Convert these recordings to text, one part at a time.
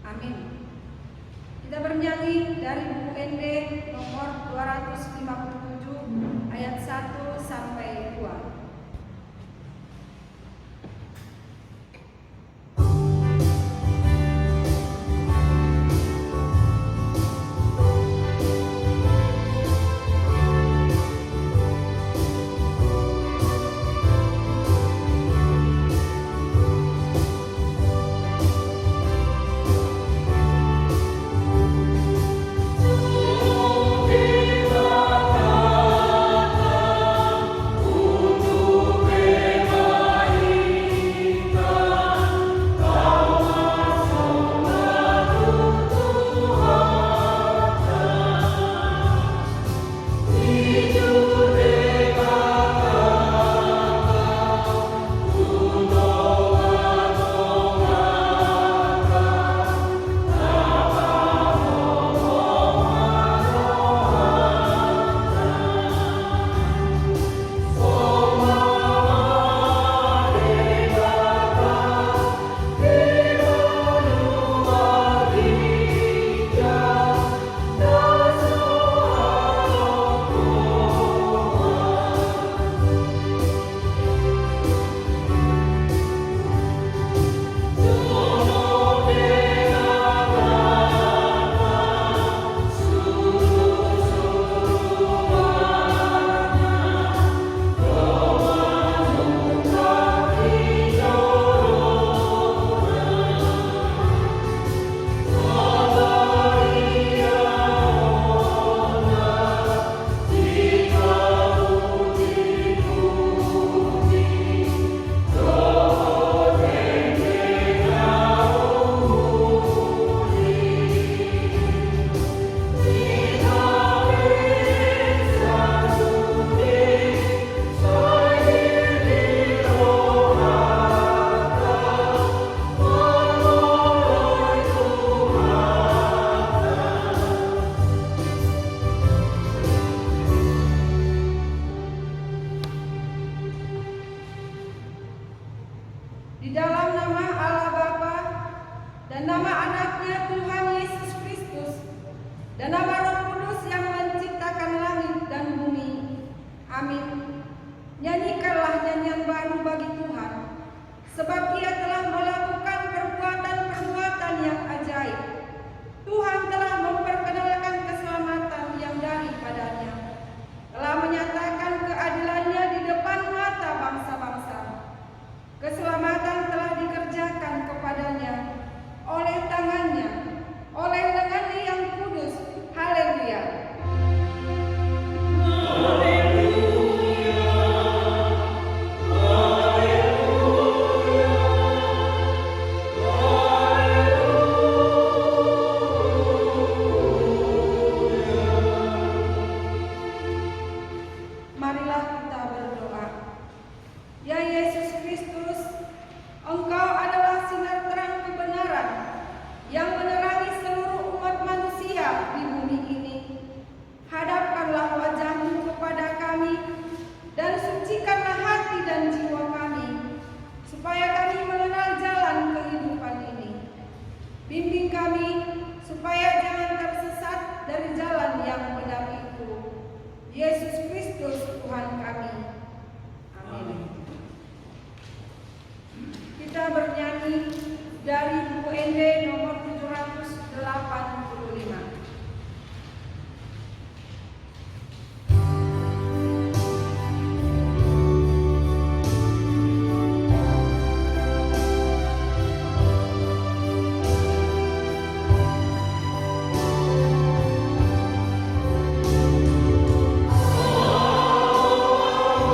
Amin. Kita bernyanyi dari buku ND nomor 257 ayat 1 sampai 2. Di dalam nama Allah Bapa dan nama anaknya Tuhan Yesus Kristus dan nama Roh Kudus yang menciptakan langit dan bumi. Amin. Nyanyikanlah nyanyian baru bagi Tuhan, sebab Ia telah melakukan perbuatan-perbuatan yang ajaib. Tuhan telah memperkenalkan keselamatan yang daripadanya, telah menyatakan keadilannya di depan mata bangsa-bangsa. Keselamatan telah dikerjakan kepadanya oleh tangannya, oleh lengannya yang kudus. Haleluya. Marilah kita berdoa. Ya Yesus Kristus, Engkau adalah sinar terang kebenaran yang menerangi seluruh umat manusia di bumi ini. Hadapkanlah wajah-Mu kepada kami dan sucikanlah hati dan jiwa kami, supaya kami mengenal jalan kehidupan ini. Bimbing kami supaya jangan tersesat dari jalan yang benar itu. Yesus Kristus Tuhan kami. Amin. Kita bernyanyi dari buku ND nomor 785. Oh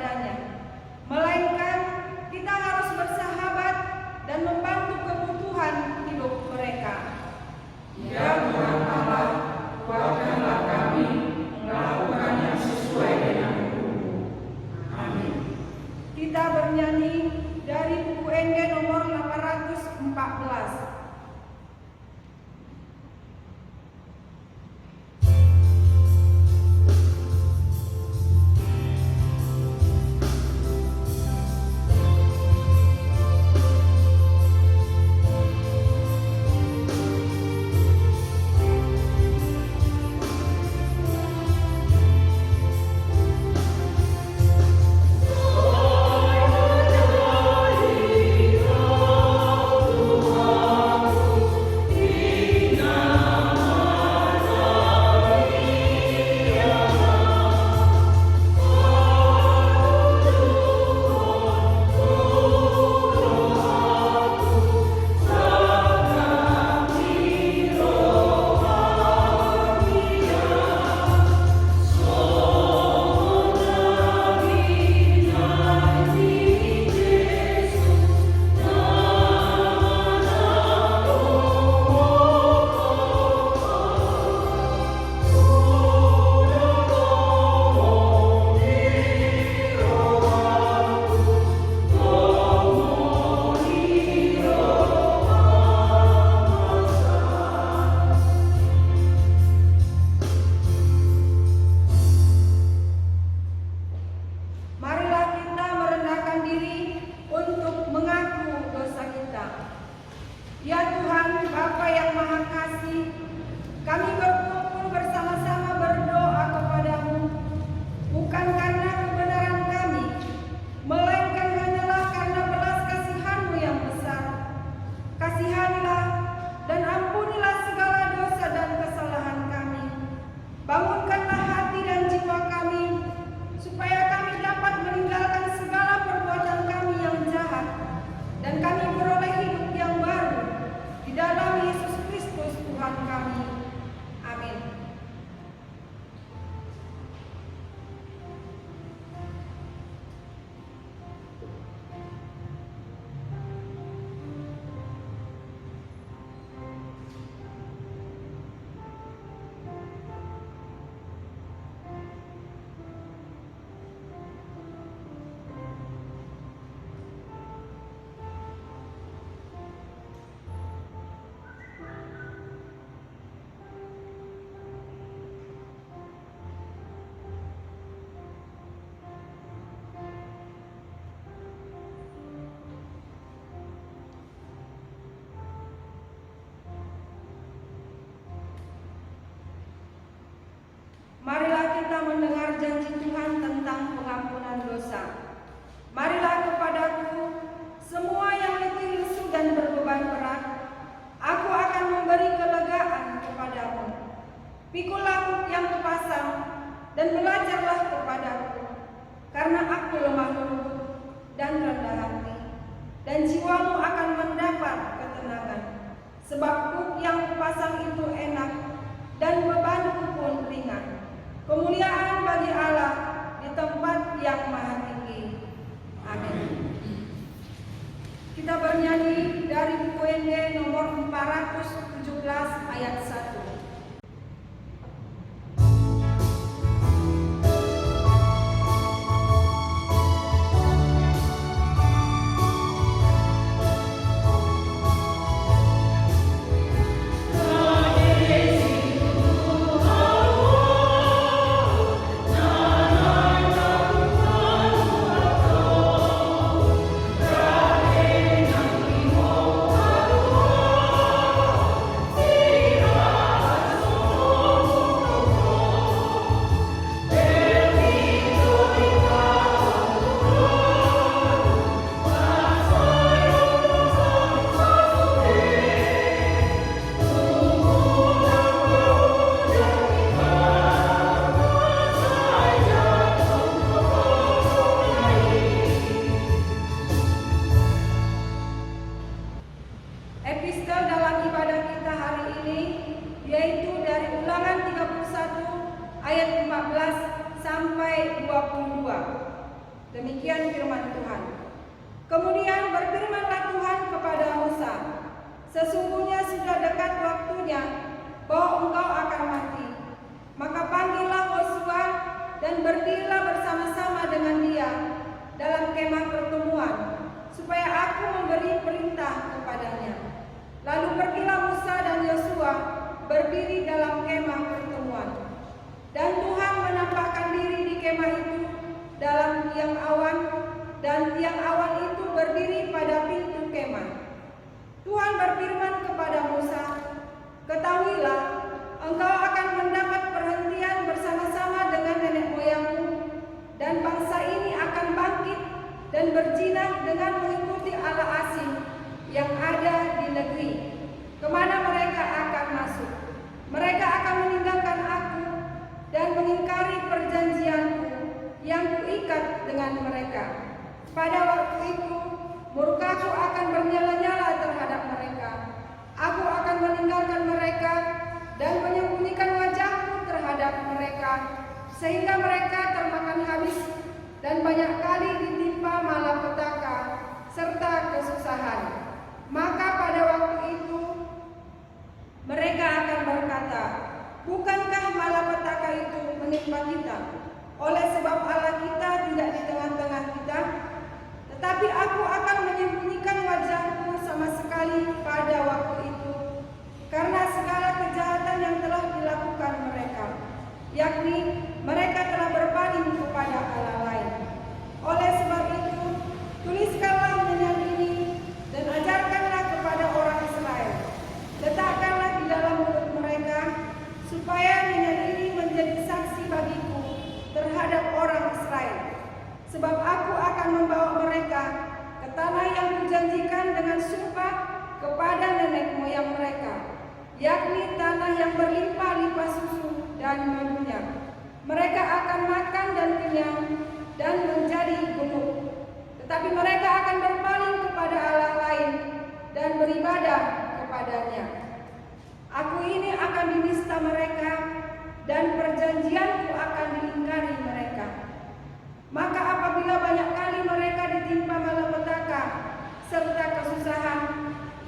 kepadanya, melainkan kita harus bersahabat dan membantu kebutuhan hidup mereka. Ya Tuhan Allah, kuatkanlah kami melakukan yang sesuai dengan hukum-Mu. Amin. Kita bernyanyi dari buku ND nomor 814. Ya Tuhan, Bapa yang Maha Kasih, kami berkumpul bersama-sama berdoa kepadamu, bukan karena kebenaran kami, melainkan hanyalah karena belas kasihan-Mu yang besar. Kasihanilah dan ampunilah segala dosa dan kesalahan kami. Bangunkanlah hati dan jiwa kami, supaya kami dapat meninggalkan segala perbuatan kami yang jahat, dan kami beroleh hidup yang baru di dalam Yesus Kristus Tuhan kami. Amin. Marilah kita mendengar janji Tuhan tentang pengampunan dosa. Marilah kepadaku semua yang letih lesu dan berbeban berat, aku akan memberi kelegaan kepadamu. Pikulah yang kupasang dan belajarlah kepadaku, karena aku lemah lembut dan rendah hati, dan jiwamu akan mendapat ketenangan. Sebab buk yang kupasang itu enak dan bebanku pun ringan. Kemuliaan bagi Allah di tempat yang maha tinggi. Amin. Kita bernyanyi dari buku ND nomor 417 ayat 1. Amin. Demikian firman Tuhan. Kemudian berfirmanlah Tuhan kepada Musa, sesungguhnya sudah dekat waktunya bahwa engkau akan mati. Maka panggillah Yosua dan berdirilah bersama-sama dengan dia dalam kemah pertemuan, supaya aku memberi perintah kepadanya. Lalu pergilah Musa dan Yosua berdiri dalam kemah pertemuan. Dan Tuhan menampakkan diri di kemah itu dalam tiang awan, dan tiang awan itu berdiri pada pintu kemah. Tuhan berfirman kepada Musa, ketahuilah, engkau akan mendapat perhentian bersama-sama dengan nenek moyangmu, dan bangsa ini akan bangkit dan berjinah dengan mengikuti allah asing yang ada di negeri kemana mereka akan masuk. Mereka akan meninggalkan aku dan mengingkari perjanjianku yang kuikat dengan mereka. Pada waktu itu murkaku akan bernyala-nyala terhadap mereka. Aku akan meninggalkan mereka dan menyembunyikan wajahku terhadap mereka, sehingga mereka termakan habis dan banyak kali ditimpa malapetaka serta kesusahan. Maka pada waktu itu mereka akan berkata, bukankah malapetaka itu menimpa kita? Oleh sebab Allah kita tidak di tengah-tengah kita. Tetapi aku akan menyembunyikan wajahku sama sekali pada waktu itu, karena segala kejahatan yang telah dilakukan mereka, yakni mereka telah berpaling kepada Allah lain. Oleh sebab itu, tuliskanlah nyanyian ini dan ajarkanlah kepada orang Israel. Letakkanlah di dalam mulut mereka, supaya nyanyian ini menjadi saksi bagiku terhadap orang Israel. Sebab aku akan membawa mereka ke tanah yang kujanjikan dengan sumpah kepada nenek moyang mereka, yakni tanah yang berlimpah-limpah susu dan madunya. Mereka akan makan dan kenyang dan menjadi gemuk. Tetapi mereka akan berpaling kepada allah lain dan beribadah kepadanya. Aku ini akan dinista mereka, dan perjanjianku akan diingkari mereka. Maka apabila banyak kali mereka ditimpa malapetaka serta kesusahan,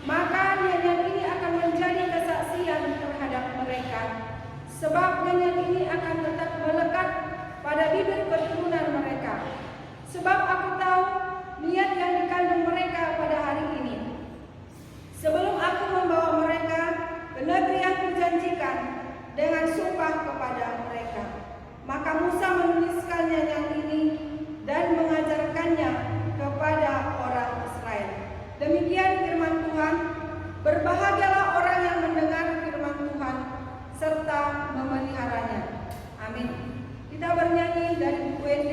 maka nyanyian ini akan menjadi kesaksian terhadap mereka. Sebab nyanyian ini akan tetap melekat pada bibir keturunan mereka. Sebab aku tahu niat yang dikandung mereka pada hari ini, sebelum aku membawa mereka ke negeri yang kujanjikan dengan sumpah kepada mereka. Maka Musa menuliskan nyanyian ini dan mengajarkannya kepada orang Israel. Demikian firman Tuhan. Berbahagialah orang yang mendengar firman Tuhan serta memeliharanya. Amin. Kita bernyanyi dari buku ND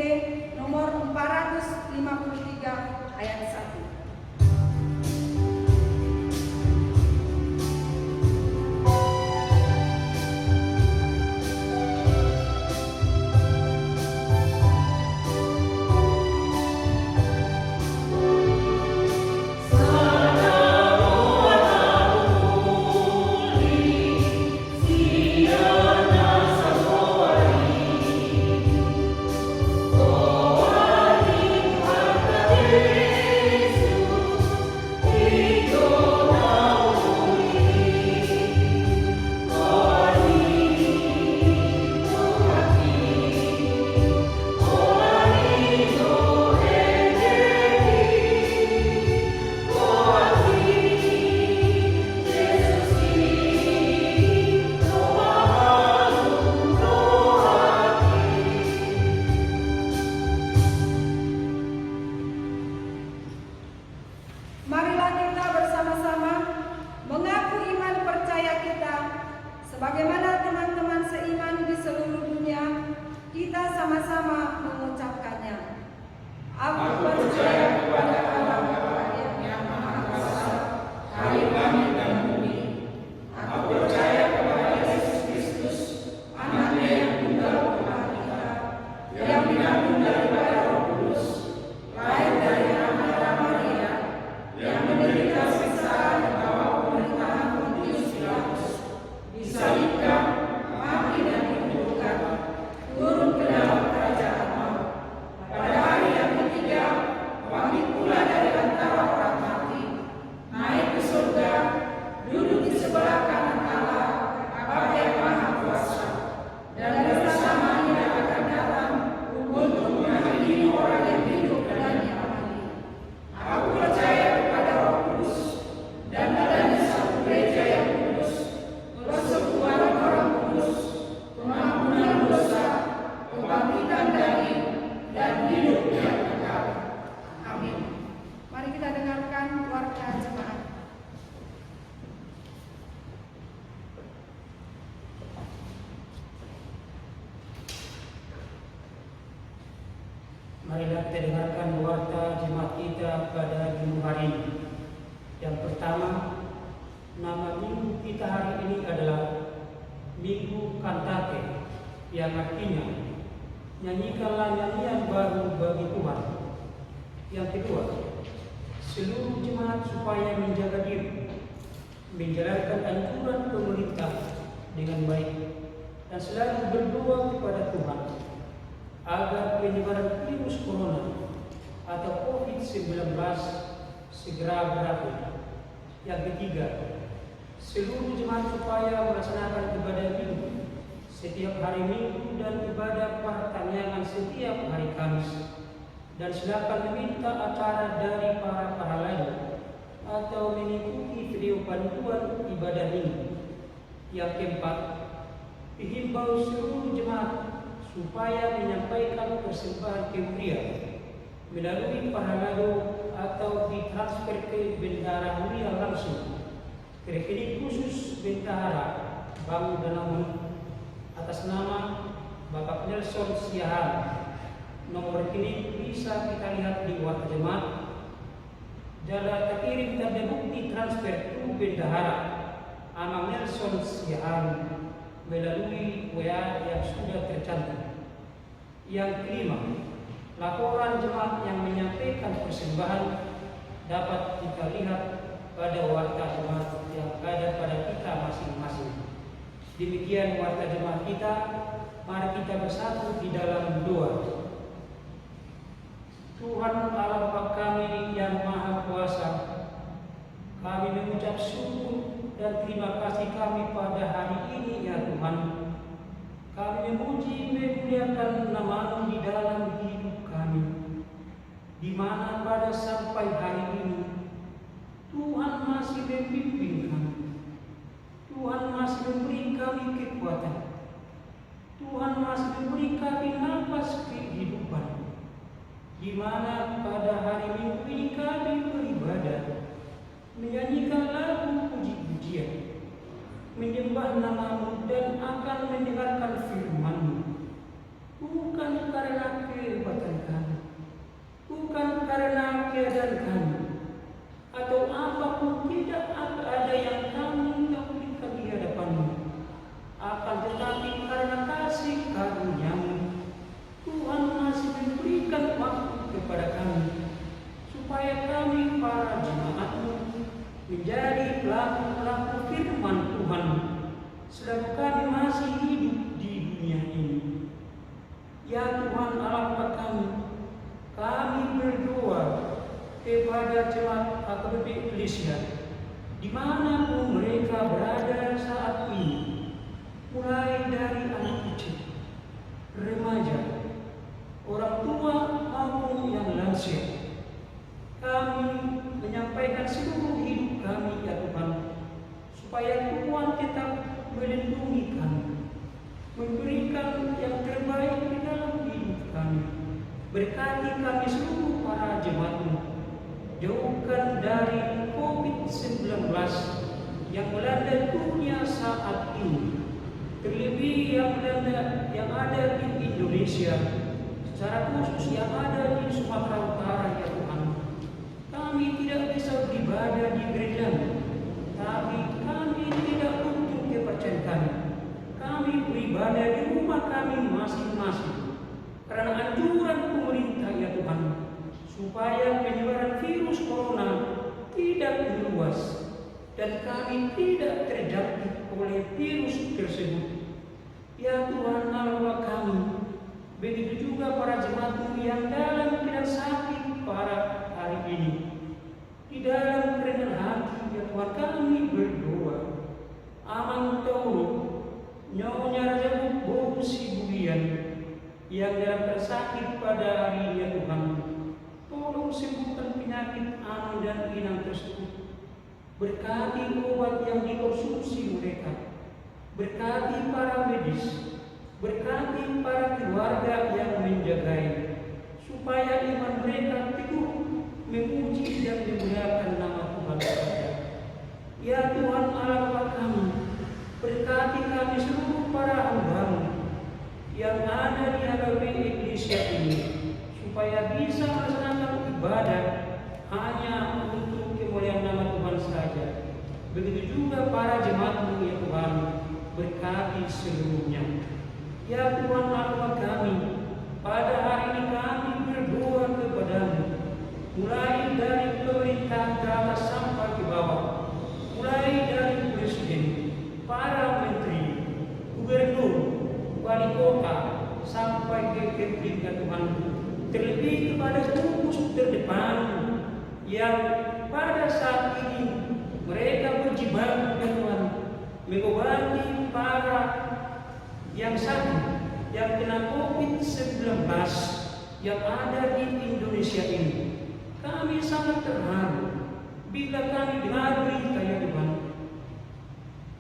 nomor 453 ayat 1. para jemaat. Marilah kita dengarkan warta jemaat kita pada minggu hari ini. Yang pertama, nama minggu kita hari ini adalah Minggu Kantate, yang artinya nyanyikanlah nyanyian baru bagi Tuhan. Yang kedua, seluruh jemaat supaya menjaga diri, menjalankan anjuran pemerintah dengan baik, dan selalu berdoa kepada Tuhan agar penyebaran virus corona atau COVID-19 segera berakhir. Yang ketiga, seluruh jemaat supaya melaksanakan ibadah minggu setiap hari Minggu dan ibadah pertanyaan setiap hari Kamis, dan silakan meminta acara dari para pahala atau mengikuti video panduan ibadah minggu. Yang keempat, dihimbau seluruh jemaat supaya menyampaikan persembahan kemuliaan melalui pahalado atau ditransfer ke bendahara mulia langsung ke rekening khusus bendahara Bank Danamon atas nama Bapak Nelson Siahaan. Nomor rekening bisa kita lihat di warta jemaat. Jala terkirim tanda bukti transfer ke bendahara Amang Nelson Siahaan melalui WA yang sudah tercantum. Yang kelima, laporan jemaat yang menyampaikan persembahan dapat kita lihat pada warta jemaat yang ada pada kita masing-masing. Demikian warta jemaat kita. Mari kita bersatu di dalam doa. Tuhan Allah Bapa kami yang Maha Kuasa, kami mengucap syukur dan terima kasih kami pada hari ini ya Tuhan. Kami memuji memuliakan nama-Mu di dalam hidup kami, di mana pada sampai hari ini Tuhan masih membimbing kami. Tuhan masih memberi kami kekuatan. Tuhan masih memberi kami nafas kehidupan, di mana pada hari Minggu ini kami beribadah, menyanyikan lagu puji-pujian, menyembah nama-Mu dan akan mendengarkan firman-Mu. Bukan karena kehebatan kami, bukan karena keadaan kami, atau apapun, tidak ada yang kami berikan di hadapan-Mu, akan tetapi karena kasih karunia-Mu, Tuhan masih memberikan waktu kepada kami, supaya kami para jemaat-Mu menjadi pelaku-pelaku firman Tuhan selama kami masih hidup di dunia ini. Ya Tuhan Allah Bapa kami berdoa kepada jemaat AKBP Eklesia dimanapun mereka berada saat ini, mulai dari anak kecil, remaja, orang tua maupun yang lansia. Kami menyampaikan seluruh hidup kami ya Tuhan, supaya Tuhan tetap melindungi kami, memberikan yang terbaik di dalam hidup kami. Berkati kami seluruh para jemaat-Mu, jauhkan dari COVID-19 yang melanda dunia saat ini, terlebih yang ada di Indonesia, secara khusus yang ada di Sumatera Utara ya Tuhan. Kami tidak bisa beribadah di gereja, tapi kami tidak untuk kepercayaan kami. Kami beribadah di rumah kami masing-masing, karena anjuran pemerintah ya Tuhan, supaya penyebaran virus corona tidak meluas dan kami tidak terjangkit oleh virus tersebut. Ya Tuhan Allah kami, begitu juga para jemaat-Mu yang dalam keadaan sakit pada hari ini. Di dalam kerendahan hati ya Tuhan kami berdoa. Amang Tauru, Nyonya Raja Bobu Sibulian yang dalam tersakit pada hari ini ya Tuhan, tolong sembuhkan penyakit Amang dan Inang tersebut. Berkati obat yang dikonsumsi mereka, berkati para medis, berkati para keluarga yang menjagai, supaya iman mereka teguh memuji dan memuliakan nama Tuhan. Ya Tuhan Allah Bapa kami, berkati kami seluruh para hamba-Mu yang ada di hadapan Eklesia ini, supaya bisa melaksanakan ibadah hanya untuk kemuliaan nama Tuhan saja. Begitu juga para jemaat-Mu ya Tuhan, berkati seluruhnya. Ya Tuhan Allah kami, pada hari ini kami berdoa kepada-Mu, mulai dari pemerintah ke atas sampai ke bawah, mulai dari presiden, para menteri, gubernur, wali kota, sampai ke pemerintah Tuhan, terlebih kepada pengurus terdepan yang pada saat ini mereka berjibaku ya Tuhan, mengobati para yang sakit, yang kena COVID-19 yang ada di Indonesia ini. Kami sangat terharu bila kami dengar berita ya Tuhan,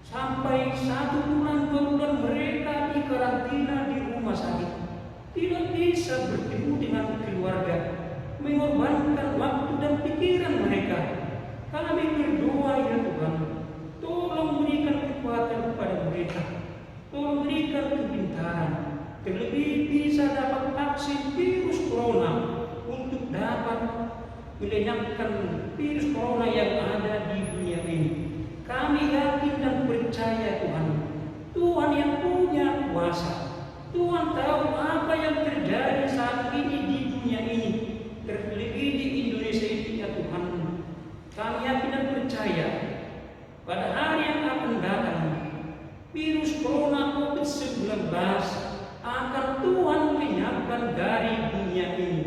sampai 1 bulan 2 bulan mereka dikarantina di rumah sakit, tidak bisa bertemu dengan keluarga, mengorbankan waktu dan pikiran mereka. Kami berdoa ya Tuhan, tolong berikan kekuatan kepada mereka, tolong berikan kepintaran, terlebih bisa dapat vaksin virus corona untuk dapat melenyapkan virus corona yang ada di dunia ini. Kami yakin dan percaya Tuhan, Tuhan yang punya kuasa, Tuhan tahu apa yang terjadi saat ini di dunia ini, terlebih di Indonesia ini ya Tuhan. Kami yakin dan percaya pada hari yang akan datang, virus corona COVID-19 akan Tuhan lenyapkan dari dunia ini,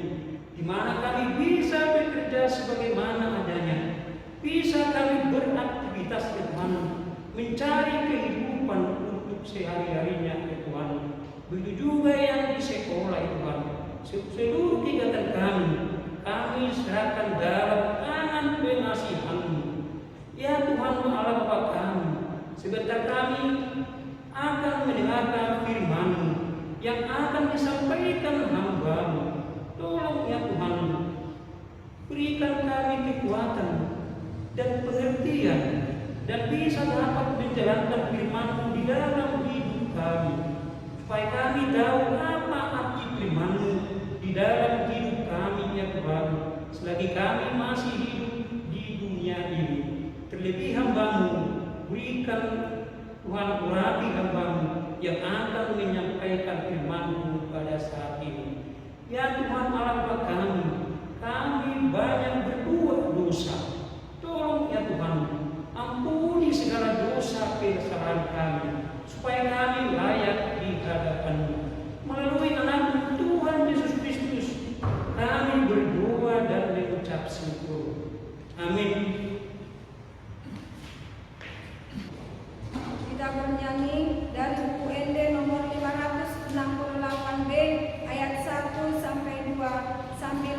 di mana kami bisa bekerja sebagaimana adanya, bisa kami beraktivitas ya Tuhan, mencari kehidupan untuk sehari-harinya ya Tuhan. Begitu juga yang di sekolah ya Tuhan, seluruh kegiatan kami serahkan dalam tangan pengasihan-Mu. Ya Tuhan Allah Bapa kami, sebentar kami akan mendengarkan firman-Mu yang akan disampaikan hamba-Mu. Tolong ya Tuhan, berikan kami kekuatan dan pengertian, dan bisa dapat menjalankan firman-Mu di dalam hidup kami, supaya kami tahu apa arti firman-Mu di dalam hidup kami ya Tuhan, selagi kami masih hidup di dunia ini. Terlebih hamba-Mu, berikan Tuhan urapi hamba-Mu yang akan menyampaikan firman-Mu pada saat ini. Ya Tuhan Allah Bapa kami banyak berbuat dosa. Tolong ya Tuhan, ampuni segala dosa kesalahan kami, supaya kami layak di hadapan-Mu. Melalui anak Tuhan Yesus Kristus, kami berdoa dan mengucap syukur. Amin. Kita bernyanyi dari buku ND nomor 568B ayat 1 sampai 2 sambil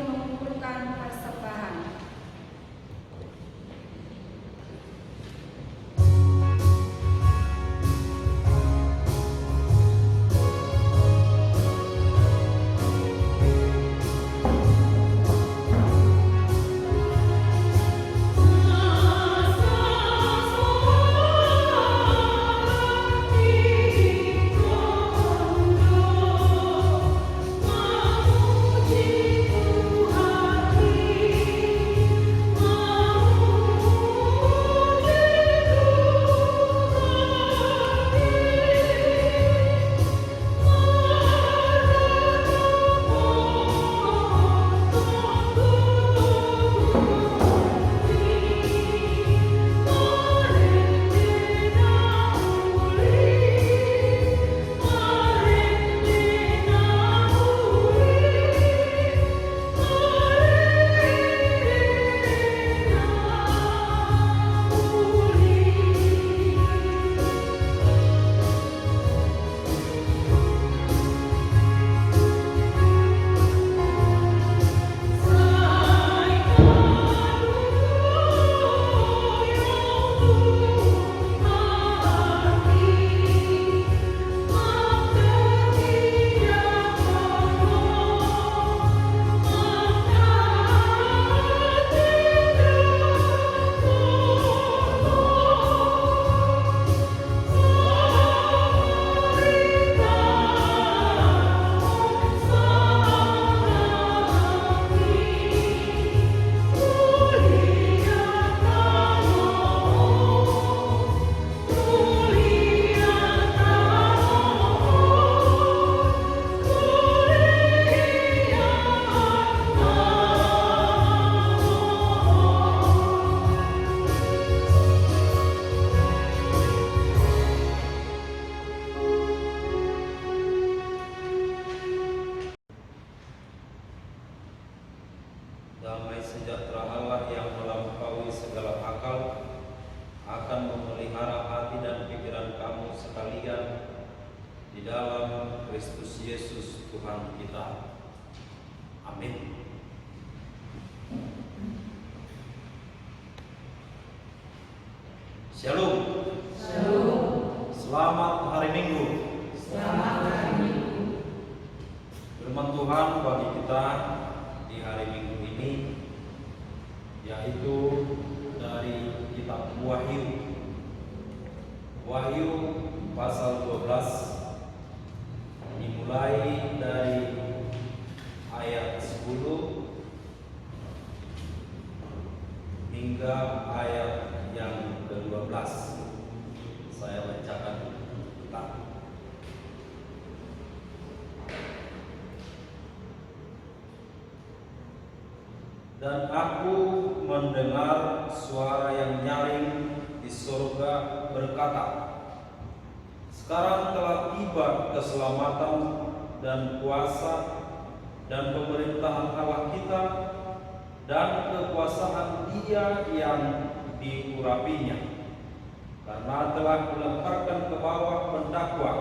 Damai sejahtera Allah yang melampaui segala akal akan memelihara hati dan pikiran kamu sekalian di dalam Kristus Yesus Tuhan kita. Amin. Shalom. Shalom. Selamat hari Minggu. Selamat hari Minggu. Firman Tuhan bagi kita di hari Minggu ini yaitu dari kitab Wahyu. Wahyu pasal 12 dimulai dari ayat 10 hingga ayat yang ke-12. Saya bacakan kita. Dan aku mendengar suara yang nyaring di surga berkata, sekarang telah tiba keselamatan dan kuasa dan pemerintahan Allah kita dan kekuasaan Dia yang diurapinya, karena telah dilemparkan ke bawah pendakwa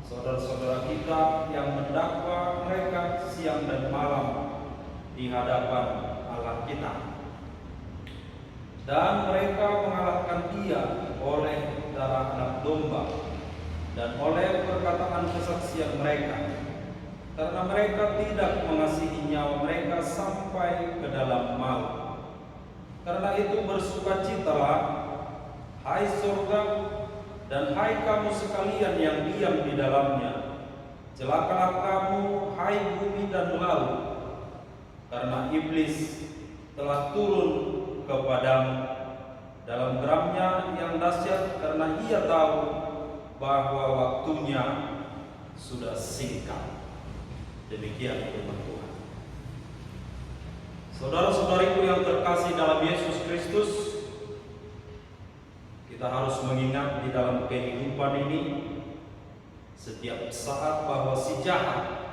saudara-saudara kita yang mendakwa mereka siang dan malam di hadapan Allah kita. Dan mereka mengalahkan Dia oleh darah anak domba dan oleh perkataan kesaksian mereka, karena mereka tidak mengasihi nyawa mereka sampai ke dalam maut. Karena itu bersukacitalah, hai surga, dan hai kamu sekalian yang diam di dalamnya. Celakalah kamu, hai bumi dan laut, karena iblis telah turun kepadamu dalam geramnya yang dahsyat, karena ia tahu bahwa waktunya sudah singkat. Demikian firman Tuhan. Saudara-saudariku yang terkasih dalam Yesus Kristus, kita harus mengingat di dalam kehidupan ini setiap saat bahwa si jahat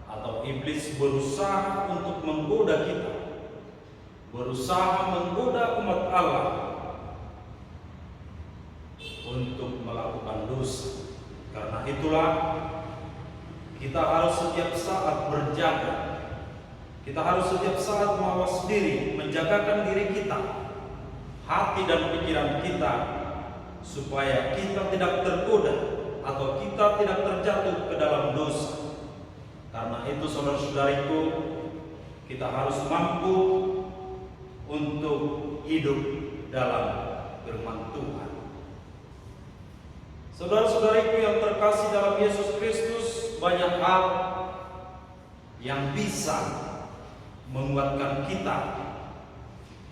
atau iblis berusaha untuk menggoda kita, berusaha menggoda umat Allah untuk melakukan dosa. Karena itulah kita harus setiap saat berjaga. Kita harus setiap saat mawas diri, menjagakan diri kita, hati dan pikiran kita, supaya kita tidak tergoda atau kita tidak terjatuh ke dalam dosa. Karena itu saudara-saudariku, kita harus mampu untuk hidup dalam firman Tuhan. Saudara-saudariku yang terkasih dalam Yesus Kristus, banyak hal yang bisa menguatkan kita.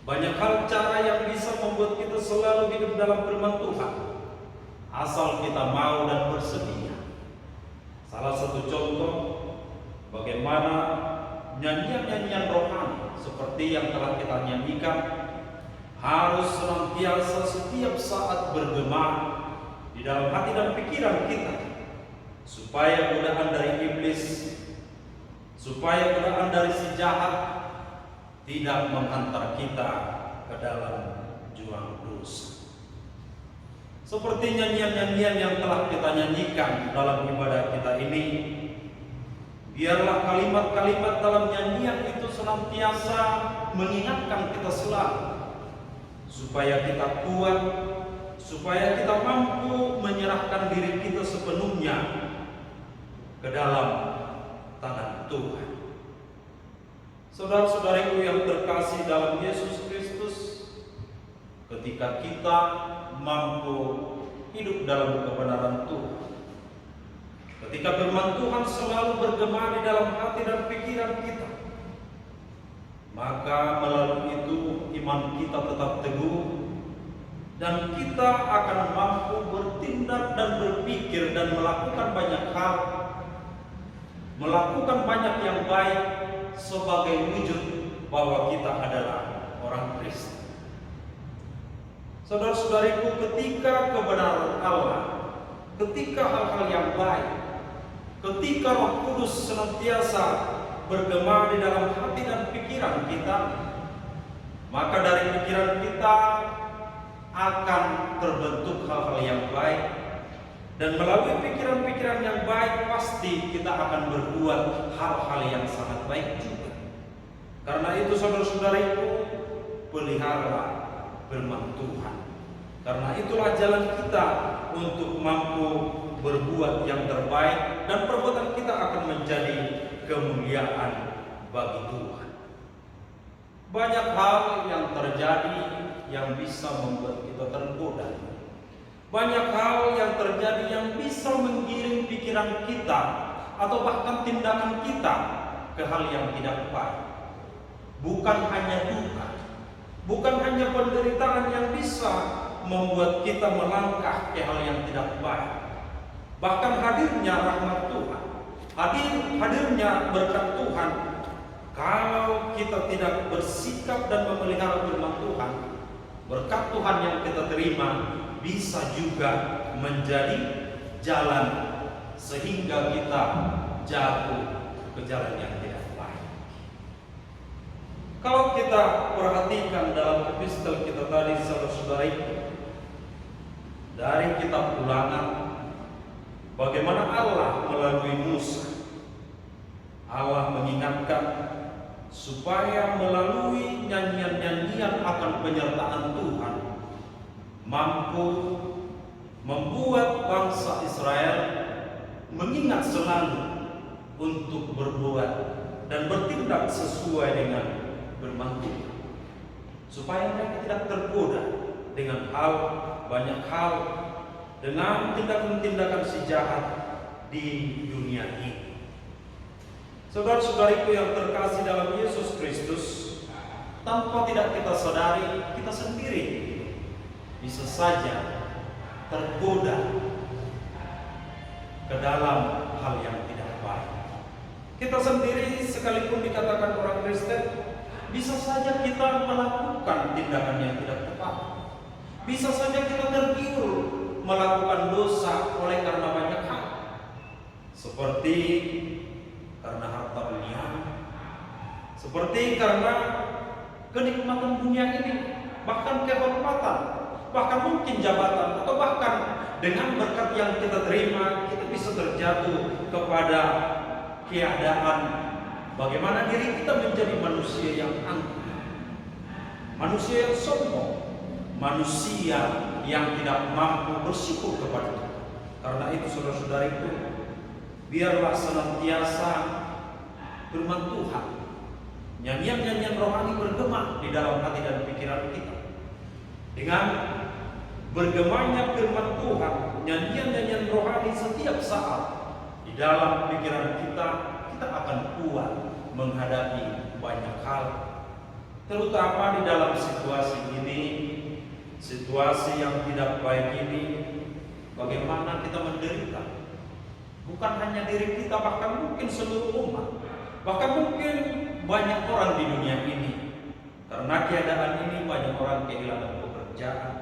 Banyak hal cara yang bisa membuat kita selalu hidup dalam firman Tuhan, asal kita mau dan bersedia. Salah satu contoh bagaimana nyanyian-nyanyian rohani seperti yang telah kita nyanyikan harus senantiasa setiap saat bergema di dalam hati dan pikiran kita, supaya godaan dari iblis, supaya godaan dari si jahat tidak menghantar kita ke dalam jurang dosa. Seperti nyanyian-nyanyian yang telah kita nyanyikan dalam ibadah kita ini, biarlah kalimat-kalimat dalam nyanyian itu senantiasa mengingatkan kita selalu, supaya kita kuat, supaya kita mampu menyerahkan diri kita sepenuhnya ke dalam tangan Tuhan. Saudara-saudariku yang terkasih dalam Yesus Kristus, ketika kita mampu hidup dalam kebenaran Tuhan, ketika firman Tuhan selalu bergema di dalam hati dan pikiran kita, maka melalui itu iman kita tetap teguh, dan kita akan mampu bertindak dan berpikir dan melakukan banyak hal, melakukan banyak yang baik sebagai wujud bahwa kita adalah orang Kristen. Saudara-saudariku, ketika kebenaran Allah, ketika hal-hal yang baik, ketika Roh Kudus senantiasa bergema di dalam hati dan pikiran kita, maka dari pikiran kita akan terbentuk hal-hal yang baik, dan melalui pikiran-pikiran yang baik pasti kita akan berbuat hal-hal yang sangat baik juga. Karena itu saudara-saudariku, peliharalah firman Tuhan. Karena itulah jalan kita untuk mampu berbuat yang terbaik, dan perbuatan kita akan menjadi kemuliaan bagi Tuhan. Banyak hal yang terjadi yang bisa membuat kita tergoda. Banyak hal yang terjadi yang bisa menggiring pikiran kita atau bahkan tindakan kita ke hal yang tidak baik. Bukan hanya duka, bukan hanya penderitaan yang bisa membuat kita melangkah ke hal yang tidak baik. Bahkan hadirnya rahmat Tuhan, hadirnya berkat Tuhan, kalau kita tidak bersikap dan memelihara firman Tuhan, berkat Tuhan yang kita terima bisa juga menjadi jalan sehingga kita jatuh ke jalan yang tidak baik. Kalau kita perhatikan dalam epistel kita tadi, saudara-saudara, dari kitab Ulangan, bagaimana Allah melalui Musa, Allah mengingatkan supaya melalui nyanyian-nyanyian akan penyertaan Tuhan mampu membuat bangsa Israel mengingat selalu untuk berbuat dan bertindak sesuai dengan firman Tuhan, supaya mereka tidak tergoda dengan banyak hal, dengan tindakan-tindakan si jahat di dunia ini. Saudara-saudariku yang terkasih dalam Yesus Kristus, tanpa tidak kita sadari, kita sendiri bisa saja tergoda ke dalam hal yang tidak baik. Kita sendiri sekalipun dikatakan orang Kristen, bisa saja kita melakukan tindakan yang tidak tepat. Bisa saja kita tergiur melakukan dosa oleh karena banyak hal, seperti karena harta dunia, seperti karena kenikmatan dunia ini, bahkan kehormatan, bahkan mungkin jabatan, atau bahkan dengan berkat yang kita terima, kita bisa terjatuh kepada keadaan bagaimana diri kita menjadi manusia yang angkuh, manusia yang sombong, manusia yang tidak mampu bersyukur kepada Tuhan. Karena itu saudara-saudariku, biarlah senantiasa firman Tuhan, nyanyian-nyanyian rohani bergema di dalam hati dan pikiran kita. Dengan bergemanya firman Tuhan, nyanyian-nyanyian rohani setiap saat di dalam pikiran kita, kita akan kuat menghadapi banyak hal, terutama di dalam situasi ini, situasi yang tidak baik ini. Bagaimana kita menderita, bukan hanya diri kita, bahkan mungkin seluruh umat, bahkan mungkin banyak orang di dunia ini. Karena keadaan ini banyak orang kehilangan pekerjaan,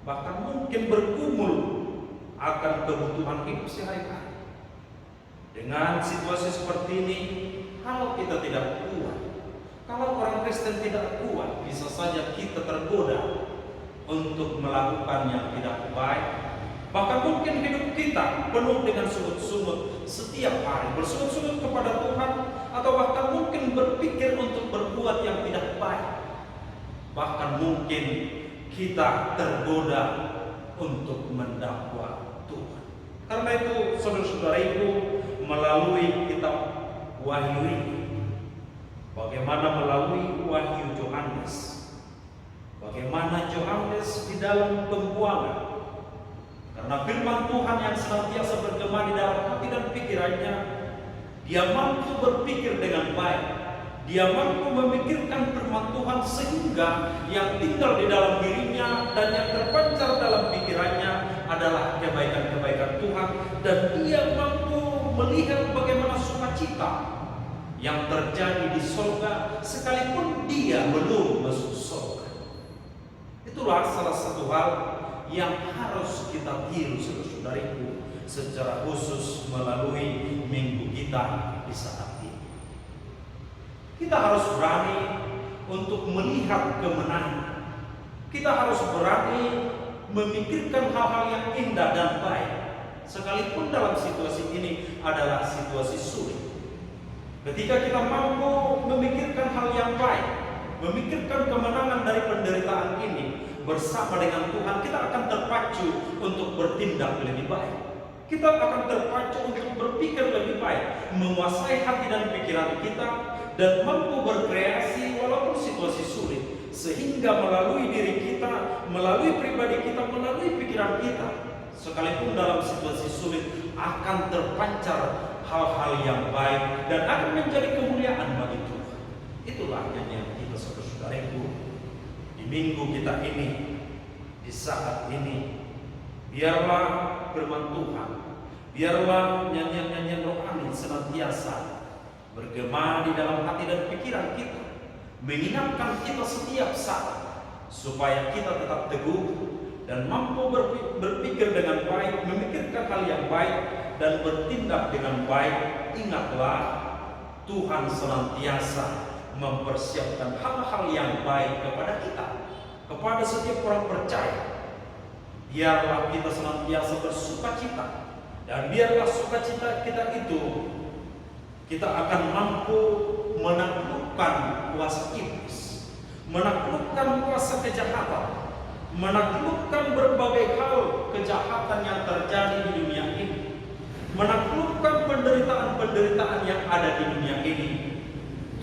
bahkan mungkin bergumul akan kebutuhan hidup sehari-hari. Dengan situasi seperti ini, kalau kita tidak kuat, kalau orang Kristen tidak kuat, bisa saja kita tergoda untuk melakukan yang tidak baik. Bahkan mungkin hidup kita penuh dengan sungut-sungut setiap hari, bersungut-sungut kepada Tuhan, atau bahkan mungkin berpikir untuk berbuat yang tidak baik. Bahkan mungkin kita tergoda untuk mendakwa Tuhan. Karena itu saudara-saudariku, melalui kitab Wahyu ini, bagaimana melalui Wahyu Yohanes, bagaimana Yohanes di dalam pembuangan, karena firman Tuhan yang senantiasa bergema di dalam hati dan pikirannya, dia mampu berpikir dengan baik, dia mampu memikirkan firman Tuhan sehingga yang tinggal di dalam dirinya dan yang terpancar dalam pikirannya adalah kebaikan-kebaikan Tuhan, dan dia mampu melihat bagaimana sukacita yang terjadi di surga sekalipun dia belum masuk surga. Itulah salah satu hal yang harus kita tiru saudara-saudariku, secara khusus melalui minggu kita di saat ini. Kita harus berani untuk melihat kemenangan. Kita harus berani memikirkan hal-hal yang indah dan baik, sekalipun dalam situasi ini adalah situasi sulit. Ketika kita mampu memikirkan hal yang baik, memikirkan kemenangan dari penderitaan ini bersama dengan Tuhan, kita akan terpacu untuk bertindak lebih baik. Kita akan terpacu untuk berpikir lebih baik, menguasai hati dan pikiran kita, dan mampu berkreasi walaupun situasi sulit, sehingga melalui diri kita, melalui pribadi kita, melalui pikiran kita, sekalipun dalam situasi sulit akan terpancar hal-hal yang baik dan akan menjadi kemuliaan bagi Tuhan. Itulah nyanyian kita, saudara-saudaraku, di minggu kita ini, di saat ini. Biarlah firman Tuhan, biarlah nyanyian-nyanyian rohani senantiasa bergema di dalam hati dan pikiran kita, mengingatkan kita setiap saat, supaya kita tetap teguh dan mampu berpikir dengan baik, memikirkan hal yang baik, dan bertindak dengan baik. Ingatlah, Tuhan senantiasa mempersiapkan hal-hal yang baik kepada kita, kepada setiap orang percaya. Biarlah kita senantiasa bersukacita, dan biarlah sukacita kita itu, kita akan mampu menaklukkan kuasa iblis, menaklukkan kuasa kejahatan, menaklukkan berbagai hal kejahatan yang terjadi di dunia ini, menaklukkan penderitaan-penderitaan yang ada di dunia ini.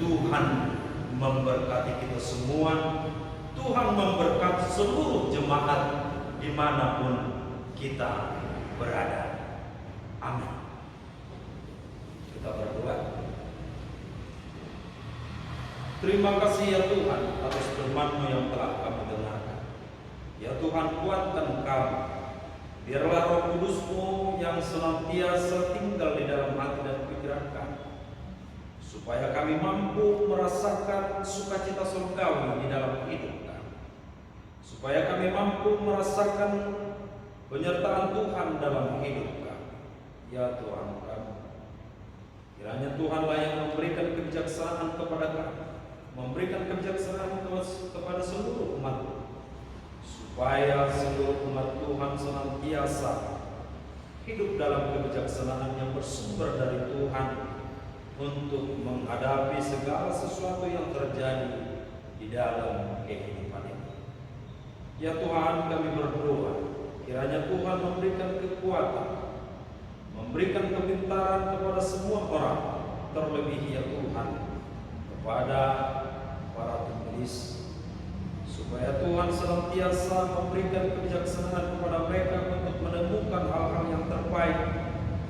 Tuhan memberkati kita semua. Tuhan memberkati seluruh jemaat dimanapun kita berada. Amin. Kita berdoa. Terima kasih ya Tuhan atas firman-Mu yang telah kami dengarkan. Ya Tuhan, kuatkan kami. Biarlah Roh Kudus-Mu yang senantiasa tinggal di dalam hati dan pikiran kami, supaya kami mampu merasakan sukacita surgawi di dalam hidup kami, supaya kami mampu merasakan penyertaan Tuhan dalam hidup kami. Ya Tuhan kami, kiranya Tuhanlah yang memberikan kebijaksanaan kepada kami, memberikan kebijaksanaan kepada seluruh umat, supaya seluruh umat Tuhan senantiasa hidup dalam kebijaksanaan yang bersumber dari Tuhan, untuk menghadapi segala sesuatu yang terjadi di dalam kehidupan ini. Ya Tuhan, kami berdoa, kiranya Tuhan memberikan kekuatan, memberikan kepintaran kepada semua orang, terlebih ya Tuhan kepada para penulis, supaya Tuhan senantiasa memberikan kebijaksanaan kepada mereka untuk menemukan hal-hal yang terbaik,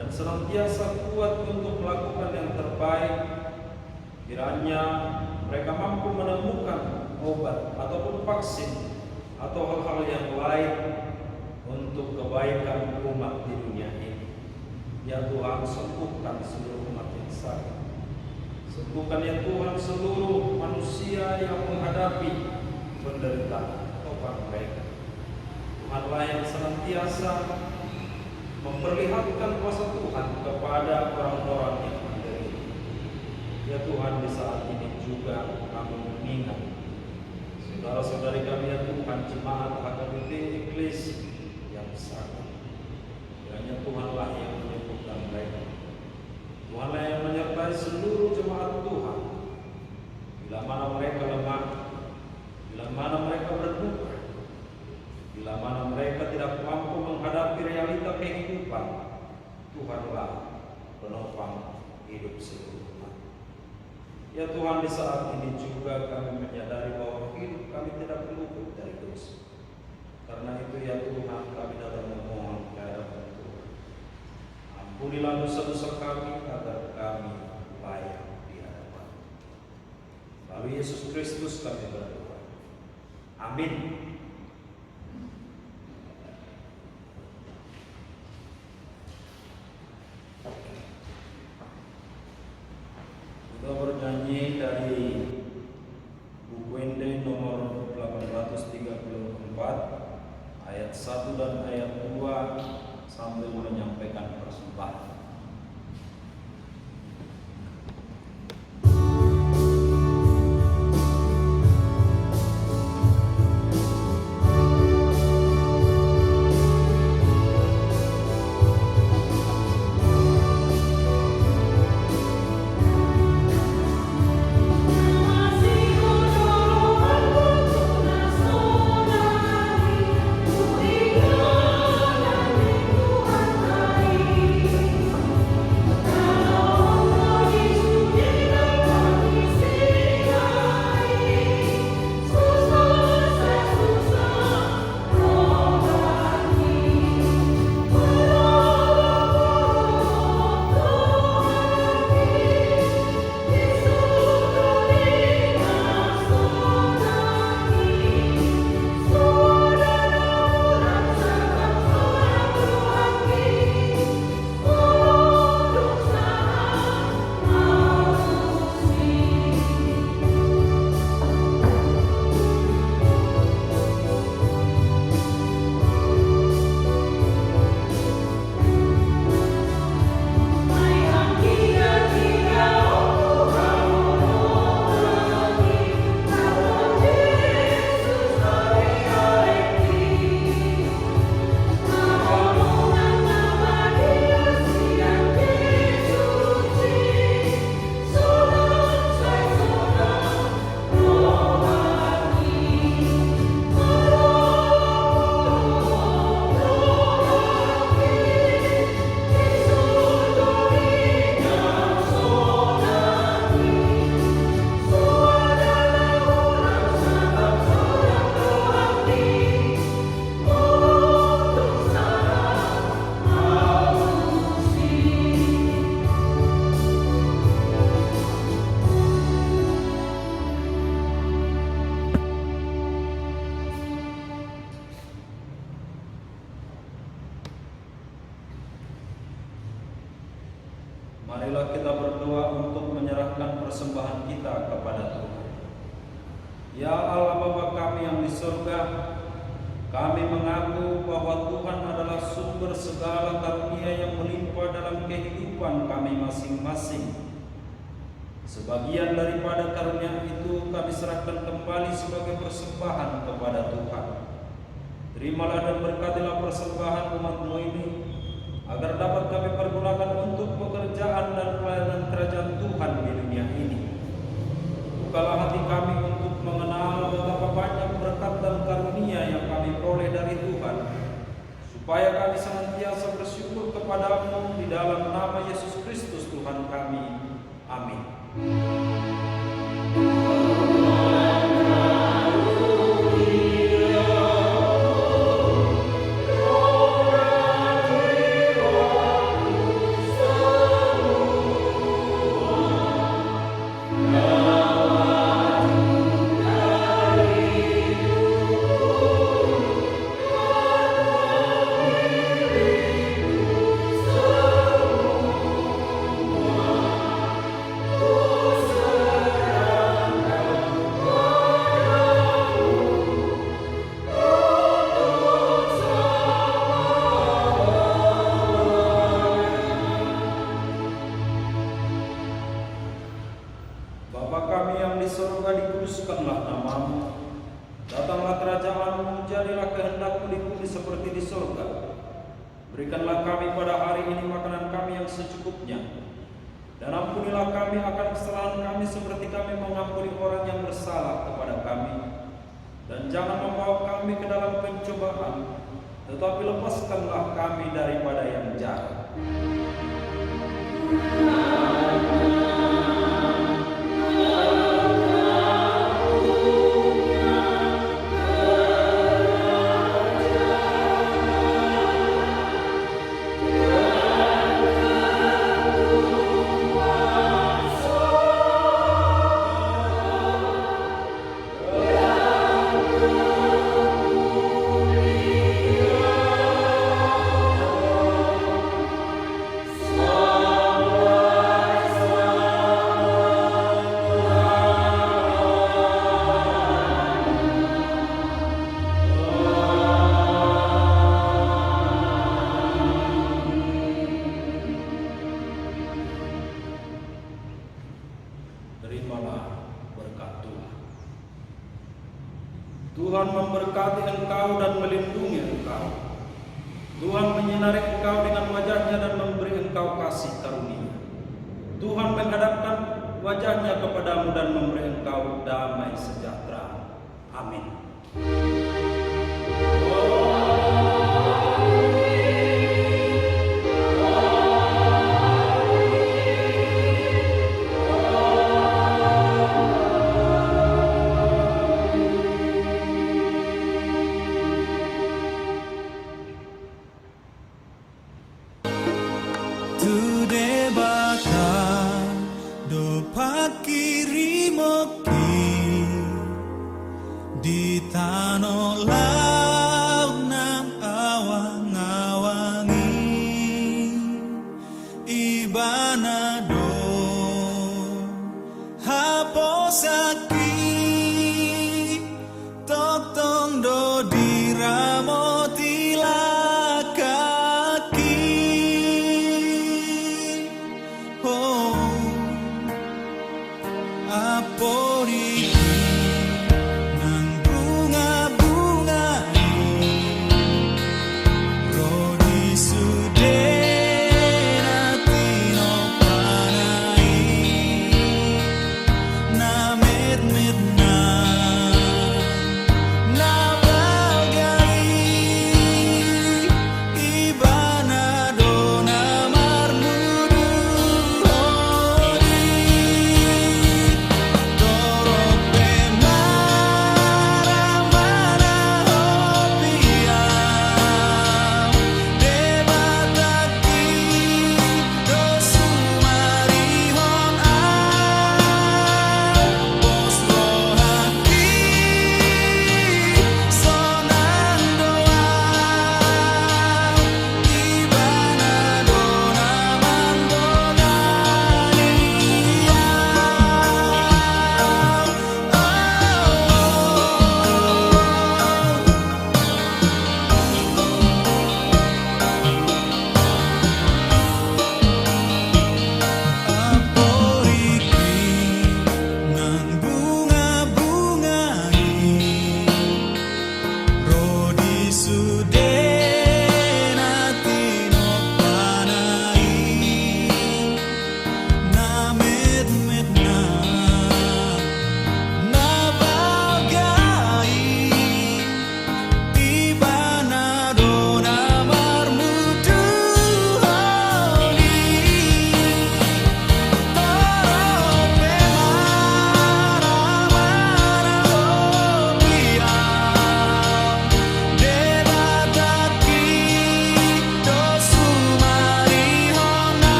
dan senantiasa kuat untuk melakukan yang terbaik. Kiranya mereka mampu menemukan obat ataupun vaksin atau hal-hal yang lain untuk kebaikan umat di dunia ini. Ya Tuhan, sembuhkan seluruh umat yang sakit. Sembuhkan ya Tuhan seluruh manusia yang menghadapi penderitaan tobat mereka. Tuhanlah yang senantiasa memperlihatkan kuasa Tuhan kepada orang-orang yang menderita. Ya Tuhan, di saat ini juga kami mengingat saudara-saudari kami ya Tuhan, jemaat HKBP Eklesia yang sakit. Kiranya Tuhanlah yang menyembuhkan mereka. Tuhanlah yang menyertai seluruh jemaat Tuhan. Bila mana mereka lemah, bila mana mereka berduka, bila mana mereka tidak mampu menghadapi realita kehidupan, Tuhanlah penopang hidup seluruh umat. Ya Tuhan, di saat ini juga kami menyadari bahwa hidup kami tidak luput dari dosa. Karena itu ya Tuhan, kami datang memohon kehadiran Tuhan. Ampunilah dosa-dosa kami agar kami layak di hadapan. Melalui Yesus Kristus kami berdoa. Amin. Kita bernyanyi dari buku Ende nomor 834 ayat 1 dan ayat 2 sambil menyampaikan persembahan. Marilah kita berdoa untuk menyerahkan persembahan kita kepada Tuhan. Ya Allah Bapa kami yang di surga, kami mengaku bahwa Tuhan adalah sumber segala karunia yang melimpah dalam kehidupan kami masing-masing. Sebagian daripada karunia itu kami serahkan kembali sebagai persembahan kepada Tuhan. Terimalah dan berkatilah persembahan umat-Mu ini, agar dapat kami pergunakan untuk pekerjaan dan pelayanan kerajaan Tuhan di dunia ini. Bukalah hati kami untuk mengenal betapa banyak berkat dan karunia yang kami peroleh dari Tuhan, supaya kami senantiasa bersyukur kepada-Mu di dalam nama Yesus Kristus Tuhan kami. Amin. Bapa kami yang di surga, dikuduskanlah nama-Mu. Datanglah kerajaan-Mu, jadilah kehendak-Mu di bumi seperti di surga. Berikanlah kami pada hari ini makanan kami yang secukupnya. Dan ampunilah kami akan kesalahan kami seperti kami mengampuni orang yang bersalah kepada kami. Dan jangan membawa kami ke dalam pencobaan, tetapi lepaskanlah kami daripada yang jahat. Terimalah berkat Tuhan. Tuhan memberkati engkau dan melindungi engkau. Tuhan menyinari engkau dengan wajah-Nya dan memberi engkau kasih karunia. Tuhan menghadapkan wajah-Nya kepadamu dan memberi engkau damai sejahtera. Amin. Tu debata do pakirimoki di tanah laut nang awang-awangi ibanado haposaki totong do diramoti lakaki. Aporiki nang bunga-bunga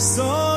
So